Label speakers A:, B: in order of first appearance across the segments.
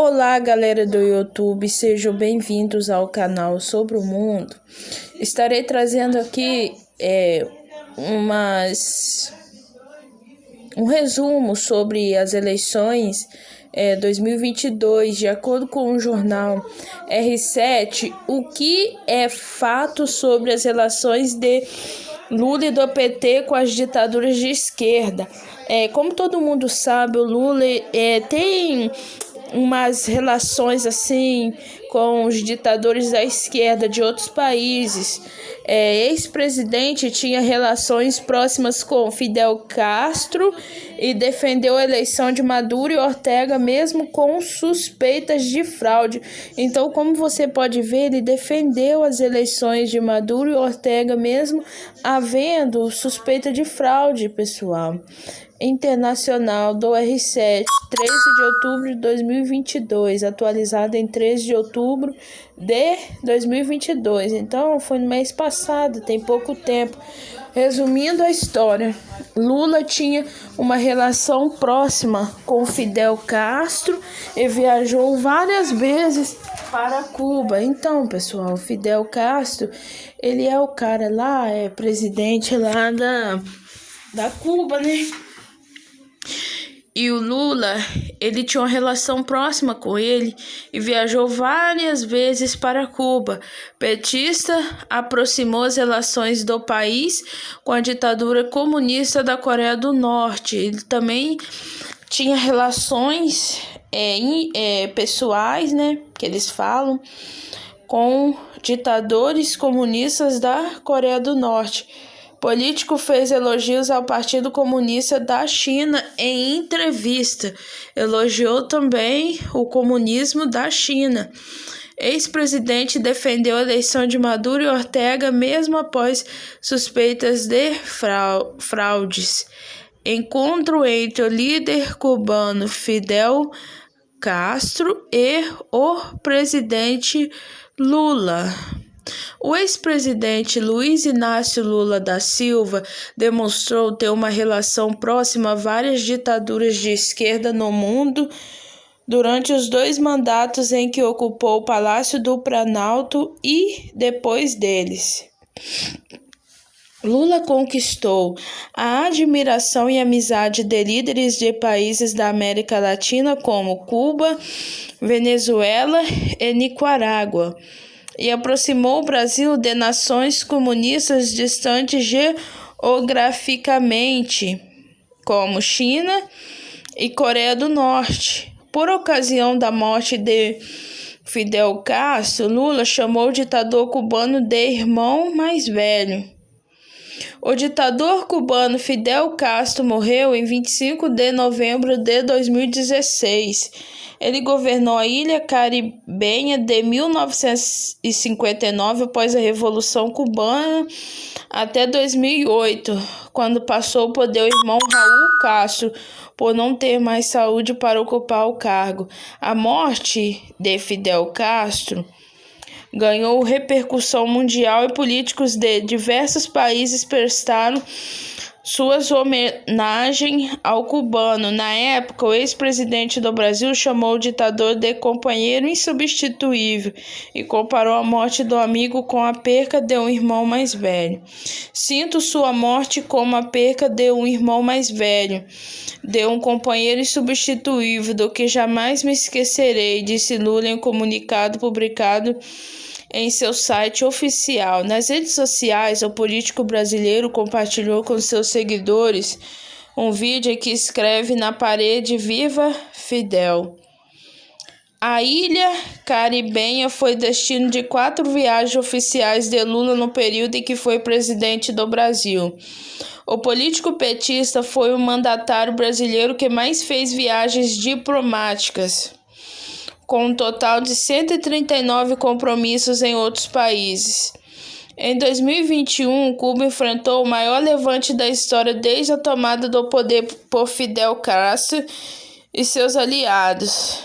A: Olá, galera do YouTube, sejam bem-vindos ao canal Sobre o Mundo. Estarei trazendo aqui um resumo sobre as eleições 2022, de acordo com o jornal R7, o que é fato sobre as relações de Lula e do PT com as ditaduras de esquerda. Como todo mundo sabe, o Lula tem umas relações assim com os ditadores da esquerda de outros países. Ex-presidente tinha relações próximas com Fidel Castro e defendeu a eleição de Maduro e Ortega mesmo com suspeitas de fraude. Então, como você pode ver, ele defendeu as eleições de Maduro e Ortega mesmo havendo suspeita de fraude, pessoal. Internacional do R7, 13 de outubro de 2022, atualizado em 13 de outubro de 2022. Então, foi no mês passado, tem pouco tempo. Resumindo a história, Lula tinha uma relação próxima com Fidel Castro e viajou várias vezes para Cuba. Então, pessoal, Fidel Castro, ele é o cara lá, presidente lá da Cuba, né? E o Lula, ele tinha uma relação próxima com ele e viajou várias vezes para Cuba. Petista aproximou as relações do país com a ditadura comunista da Coreia do Norte. Ele também tinha relações pessoais, né, que eles falam, com ditadores comunistas da Coreia do Norte. Político fez elogios ao Partido Comunista da China em entrevista. Elogiou também o comunismo da China. Ex-presidente defendeu a eleição de Maduro e Ortega mesmo após suspeitas de fraudes. Encontro entre o líder cubano Fidel Castro e o presidente Lula. O ex-presidente Luiz Inácio Lula da Silva demonstrou ter uma relação próxima a várias ditaduras de esquerda no mundo durante os 2 mandatos em que ocupou o Palácio do Planalto e depois deles. Lula conquistou a admiração e amizade de líderes de países da América Latina como Cuba, Venezuela e Nicarágua, e aproximou o Brasil de nações comunistas distantes geograficamente, como China e Coreia do Norte. Por ocasião da morte de Fidel Castro, Lula chamou o ditador cubano de irmão mais velho. O ditador cubano Fidel Castro morreu em 25 de novembro de 2016. Ele governou a ilha caribenha de 1959 após a Revolução Cubana até 2008, quando passou o poder ao irmão Raul Castro, por não ter mais saúde para ocupar o cargo. A morte de Fidel Castro ganhou repercussão mundial e políticos de diversos países prestaram suas homenagens ao cubano. Na época, o ex-presidente do Brasil chamou o ditador de companheiro insubstituível e comparou a morte do amigo com a perca de um irmão mais velho. Sinto sua morte como a perca de um irmão mais velho, de um companheiro insubstituível, do que jamais me esquecerei, disse Lula em um comunicado publicado em seu site oficial. Nas redes sociais, o político brasileiro compartilhou com seus seguidores um vídeo em que escreve na parede: "Viva Fidel". A ilha caribenha foi destino de 4 viagens oficiais de Lula no período em que foi presidente do Brasil. O político petista foi o mandatário brasileiro que mais fez viagens diplomáticas, com um total de 139 compromissos em outros países. Em 2021, Cuba enfrentou o maior levante da história desde a tomada do poder por Fidel Castro e seus aliados.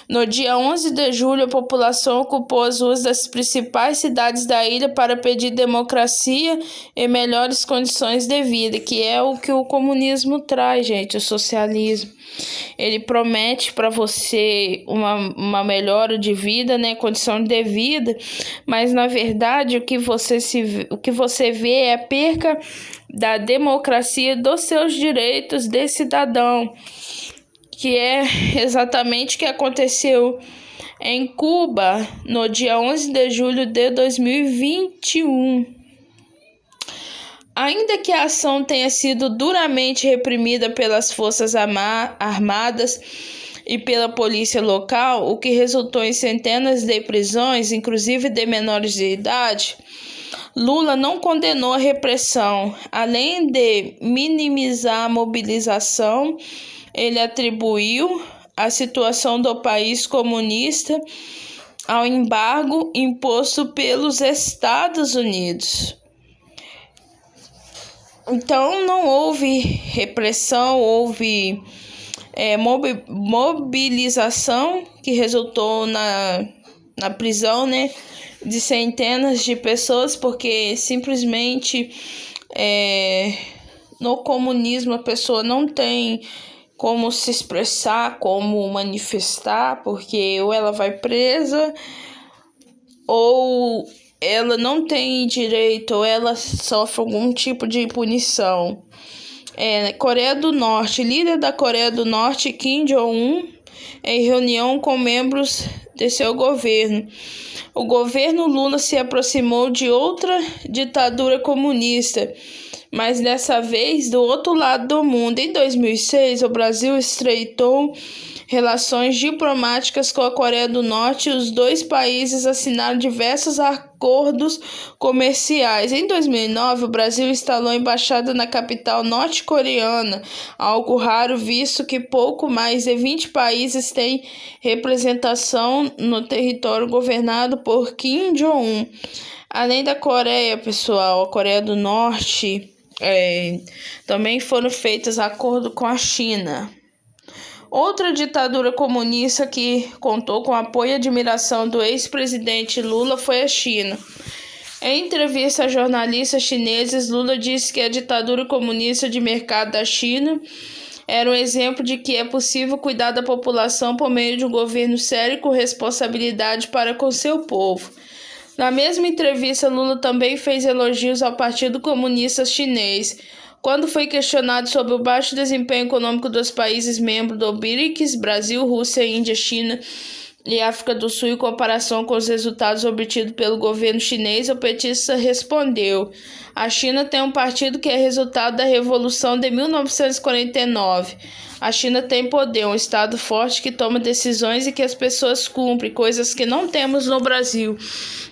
A: No dia 11 de julho, a população ocupou as ruas das principais cidades da ilha para pedir democracia e melhores condições de vida, que é o que o comunismo traz, gente, o socialismo. Ele promete para você uma melhora de vida, né, condição de vida, mas na verdade o que você vê é a perca da democracia, dos seus direitos de cidadão, que é exatamente o que aconteceu em Cuba no dia 11 de julho de 2021. Ainda que a ação tenha sido duramente reprimida pelas forças armadas e pela polícia local, o que resultou em centenas de prisões, inclusive de menores de idade, Lula não condenou a repressão. Além de minimizar a mobilização, ele atribuiu a situação do país comunista ao embargo imposto pelos Estados Unidos. Então, não houve repressão, houve mobilização que resultou na prisão, né, de centenas de pessoas, porque simplesmente no comunismo a pessoa não tem como se expressar, como manifestar, porque ou ela vai presa ou ela não tem direito, ou ela sofre algum tipo de punição. Coreia do Norte, líder da Coreia do Norte, Kim Jong-un, em reunião com membros de seu governo. O governo Lula se aproximou de outra ditadura comunista, mas dessa vez do outro lado do mundo. Em 2006, o Brasil estreitou relações diplomáticas com a Coreia do Norte e os dois países assinaram diversos acordos comerciais. Em 2009, o Brasil instalou embaixada na capital norte-coreana, algo raro visto que pouco mais de 20 países têm representação no território governado por Kim Jong-un. Além da Coreia, pessoal, a Coreia do Norte, também foram feitos acordos com a China. Outra ditadura comunista que contou com apoio e admiração do ex-presidente Lula foi a China. Em entrevista a jornalistas chineses, Lula disse que a ditadura comunista de mercado da China era um exemplo de que é possível cuidar da população por meio de um governo sério e com responsabilidade para com seu povo. Na mesma entrevista, Lula também fez elogios ao Partido Comunista Chinês. Quando foi questionado sobre o baixo desempenho econômico dos países membros do BRICS, Brasil, Rússia, Índia, China e África do Sul, em comparação com os resultados obtidos pelo governo chinês, o petista respondeu: a China tem um partido que é resultado da Revolução de 1949. A China tem poder, um Estado forte que toma decisões e que as pessoas cumprem, coisas que não temos no Brasil.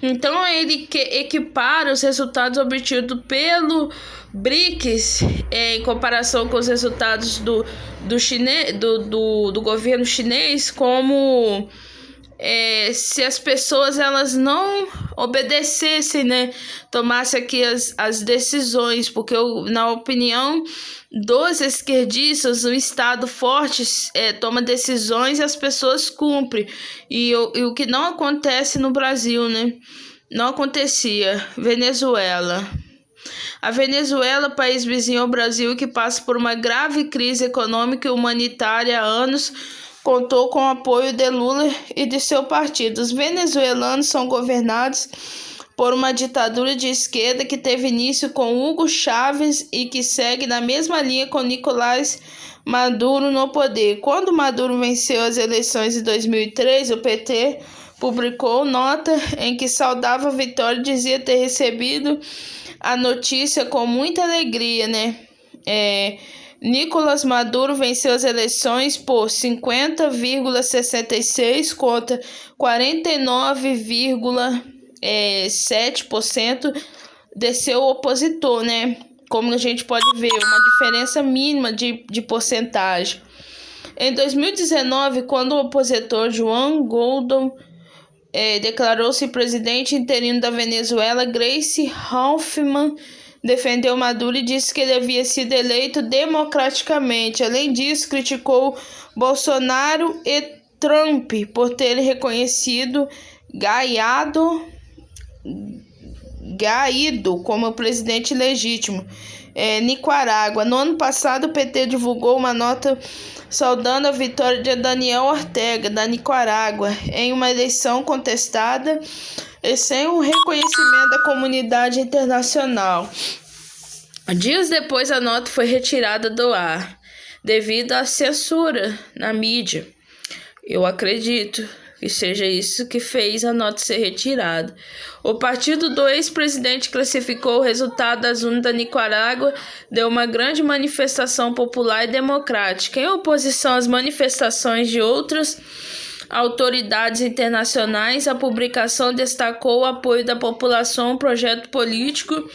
A: Então, ele equipara os resultados obtidos pelo BRICS em comparação com os resultados do governo chinês, como se as pessoas elas não obedecessem, né, tomassem aqui as decisões, porque na opinião dos esquerdistas, o Estado forte toma decisões e as pessoas cumprem, e o que não acontece no Brasil, né, não acontecia. Venezuela. A Venezuela, país vizinho ao Brasil que passa por uma grave crise econômica e humanitária há anos, contou com o apoio de Lula e de seu partido. Os venezuelanos são governados por uma ditadura de esquerda que teve início com Hugo Chávez e que segue na mesma linha com Nicolás Maduro no poder. Quando Maduro venceu as eleições de 2003, o PT publicou nota em que saudava a vitória e dizia ter recebido a notícia com muita alegria, né? Nicolás Maduro venceu as eleições por 50,66% contra 49,7% de seu opositor, né? Como a gente pode ver, uma diferença mínima de porcentagem. Em 2019, quando o opositor Juan Guaidó declarou-se presidente interino da Venezuela, Gleisi Hoffmann defendeu Maduro e disse que ele havia sido eleito democraticamente. Além disso, criticou Bolsonaro e Trump por ter reconhecido Guaidó como presidente legítimo. Nicarágua. No ano passado, o PT divulgou uma nota saudando a vitória de Daniel Ortega, da Nicarágua, em uma eleição contestada e sem o reconhecimento da comunidade internacional. Dias depois, a nota foi retirada do ar, devido à censura na mídia. Eu acredito que seja isso que fez a nota ser retirada. O partido do ex-presidente classificou o resultado das urnas da Nicarágua, deu uma grande manifestação popular e democrática, em oposição às manifestações de outras autoridades internacionais. A publicação destacou o apoio da população a um projeto político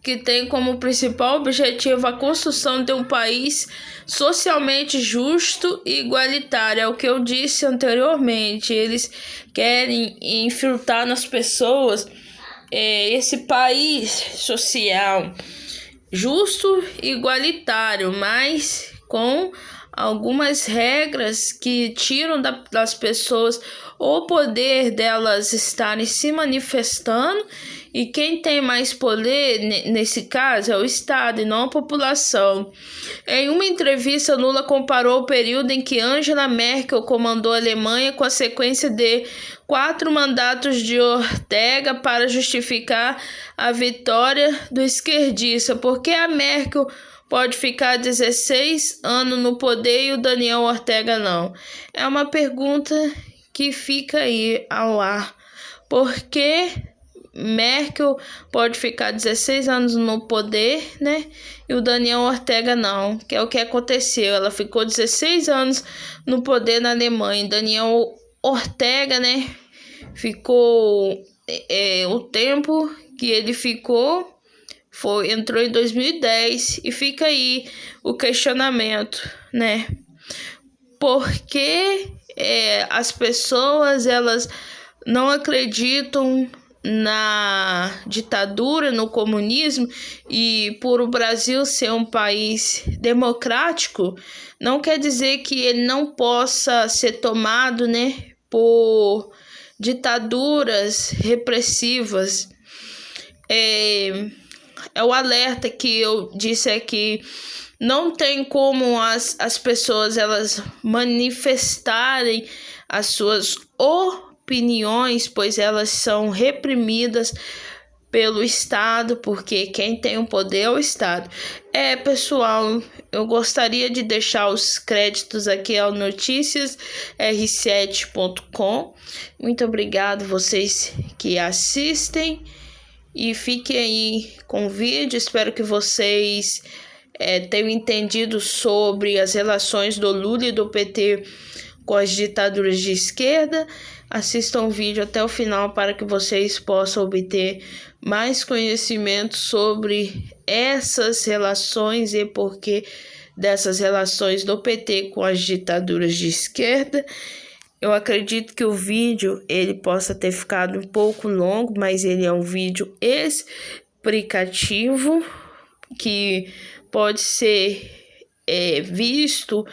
A: que tem como principal objetivo a construção de um país socialmente justo e igualitário. É o que eu disse anteriormente. Eles querem infiltrar nas pessoas esse país social justo e igualitário, mas com algumas regras que tiram das pessoas o poder delas estarem se manifestando, e quem tem mais poder nesse caso é o Estado e não a população. Em uma entrevista, Lula comparou o período em que Angela Merkel comandou a Alemanha com a sequência de 4 mandatos de Ortega para justificar a vitória do esquerdista. Por que a Merkel pode ficar 16 anos no poder e o Daniel Ortega não? É uma pergunta que fica aí ao ar. Por que Merkel pode ficar 16 anos no poder, né? E o Daniel Ortega não, que é o que aconteceu. Ela ficou 16 anos no poder na Alemanha. Daniel Ortega, né? Ficou o tempo que ele ficou, entrou em 2010, e fica aí o questionamento, né? Porque as pessoas, elas não acreditam na ditadura, no comunismo, e por o Brasil ser um país democrático, não quer dizer que ele não possa ser tomado, né, por ditaduras repressivas. É o alerta que eu disse aqui. Não tem como as pessoas elas manifestarem as suas opiniões, pois elas são reprimidas pelo Estado, porque quem tem o poder é o Estado. Pessoal, eu gostaria de deixar os créditos aqui ao noticiasr7.com. Muito obrigado vocês que assistem, e fiquem aí com o vídeo. Espero que vocês tenham entendido sobre as relações do Lula e do PT com as ditaduras de esquerda. Assistam o vídeo até o final para que vocês possam obter mais conhecimento sobre essas relações e porquê dessas relações do PT com as ditaduras de esquerda. Eu acredito que o vídeo ele possa ter ficado um pouco longo, mas ele é um vídeo explicativo que pode ser visto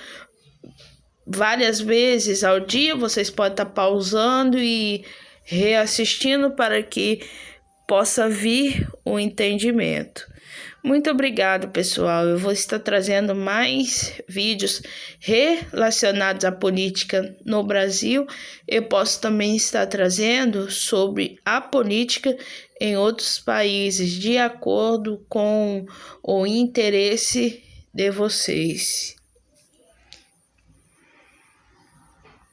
A: várias vezes ao dia. Vocês podem estar pausando e reassistindo para que possa vir o entendimento. Muito obrigado, pessoal. Eu vou estar trazendo mais vídeos relacionados à política no Brasil. Eu posso também estar trazendo sobre a política em outros países, de acordo com o interesse de vocês.